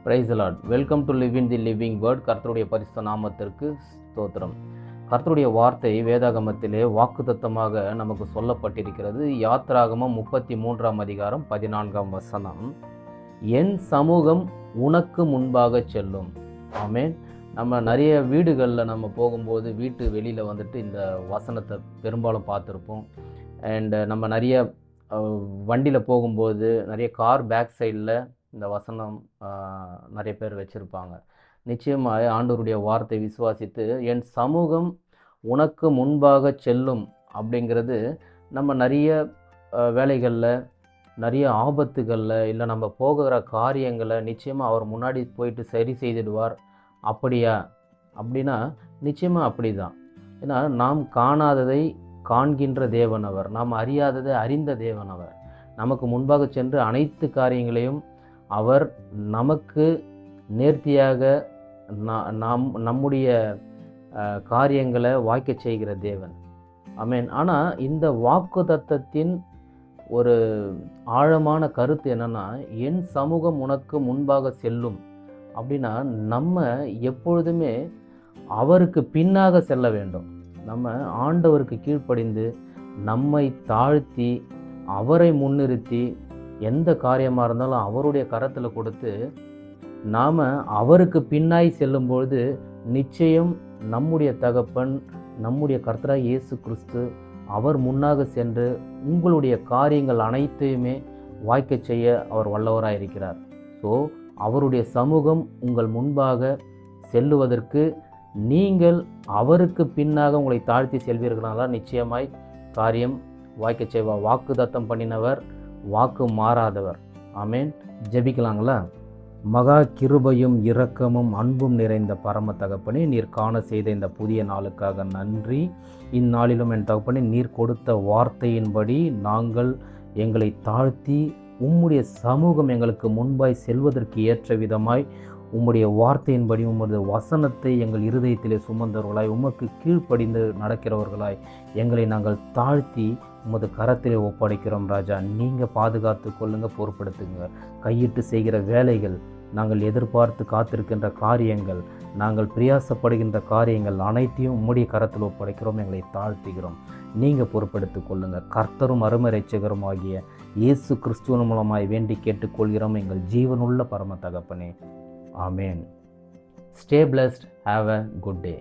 Praise the Lord. Welcome to live in the living word. கர்த்தருடைய பரிசுத்த நாமத்திற்கு ஸ்தோத்திரம். கர்த்தருடைய வார்த்தை வேதாகமத்திலே வாக்குத்தத்தமாக நமக்கு சொல்லப்பட்டிருக்கிறது. யாத்திராகமம் 33ஆம் அதிகாரம் 14ஆம் வசனம். என் சமூகம் உனக்கு முன்பாக செல்லும். ஆமென். நம்ம நிறைய வீடுகளில் நம்ம போகும்போது வீட்டு வெளியில் வந்துட்டு இந்த வசனத்தை பெரும்பாலும் பார்த்துருப்போம். அண்டு நம்ம நிறைய வண்டியில் போகும்போது நிறைய கார் பேக் சைடில் இந்த வசனம் நிறைய பேர் வச்சுருப்பாங்க. நிச்சயமாக ஆண்டவருடைய வார்த்தை விசுவாசித்து என் சமூகம் உனக்கு முன்பாக செல்லும் அப்படிங்கிறது நம்ம நிறைய வேலைகளில் நிறைய ஆபத்துகளில் இல்லை நம்ம போகிற காரியங்களை நிச்சயமாக அவர் முன்னாடி போயிட்டு சரி செய்திடுவார். அப்படியா அப்படின்னா நிச்சயமாக அப்படி தான். ஏன்னா நாம் காணாததை காண்கின்ற தேவன் அவர், நாம் அறியாததை அறிந்த தேவன் அவர். நமக்கு முன்பாக சென்று அனைத்து காரியங்களையும் அவர் நமக்கு நேர்த்தியாக நம்முடைய காரியங்களை வாய்க்க செய்கிற தேவன். ஆமென். ஆனால் இந்த வாக்குத்தத்தத்தின் ஒரு ஆழமான கருத்து என்னென்னா, என் சமூகம் உனக்கு முன்பாக செல்லும் அப்படின்னா நம்ம எப்பொழுதுமே அவருக்கு பின்னாக செல்ல வேண்டும். நம்ம ஆண்டவருக்கு கீழ்ப்படிந்து நம்மை தாழ்த்தி அவரை முன்னிறுத்தி எந்த காரியமாக இருந்தாலும் அவருடைய கரத்தில் கொடுத்து நாம் அவருக்கு பின்னாய் செல்லும்பொழுது நிச்சயம் நம்முடைய தகப்பன் நம்முடைய கர்த்தராகிய இயேசு கிறிஸ்து அவர் முன்னாக சென்று உங்களுடைய காரியங்கள் அனைத்தையுமே வாய்க்க செய்ய அவர் வல்லவராக இருக்கிறார். ஸோ அவருடைய சமூகம் உங்கள் முன்பாக செல்லுவதற்கு நீங்கள் அவருக்கு பின்னாக உங்களை தாழ்த்தி செல்வீர்களானால் நிச்சயமாய் காரியம் வாய்க்க செய்வார். வாக்குத்தத்தம் பண்ணினவர் வாக்கு மாறாதவர். ஆமென். ஜெபிக்கலாங்களா? மகா கிருபையும் இரக்கமும் அன்பும் நிறைந்த பரம தகப்பனே, நீர் காண செய்த இந்த புதிய நாளுக்காக நன்றி. இந்நாளிலும் என் தகப்பனே, நீர் கொடுத்த வார்த்தையின்படி நாங்கள் எங்களை தாழ்த்தி உம்முடைய சமூகம் எங்களுக்கு முன்பாய் செல்வதற்கு ஏற்ற விதமாய் உம்முடைய வார்த்தையின்படி உமது வசனத்தை எங்கள் இருதயத்திலே சுமந்தவர்களாய் உமக்கு கீழ்ப்படிந்து நடக்கிறவர்களாய் எங்களை நாங்கள் தாழ்த்தி உமது கரத்திலே ஒப்படைக்கிறோம் ராஜா. நீங்கள் பாதுகாத்து கொள்ளுங்க, பொறுப்படுத்துங்க. கையிட்டு செய்கிற வேலைகள், நாங்கள் எதிர்பார்த்து காத்திருக்கின்ற காரியங்கள், நாங்கள் பிரயாசப்படுகின்ற காரியங்கள் அனைத்தையும் உம்முடைய கரத்தில் ஒப்படைக்கிறோம், எங்களை தாழ்த்துகிறோம். நீங்கள் பொறுப்படுத்தி கொள்ளுங்க. கர்த்தரும் அருமை இரட்சகரும் ஆகிய இயேசு கிறிஸ்துவின் மூலமாய் வேண்டி கேட்டுக்கொள்கிறோம் எங்கள் ஜீவனுள்ள பரம தகப்பனே. Amen. Stay blessed. Have a good day.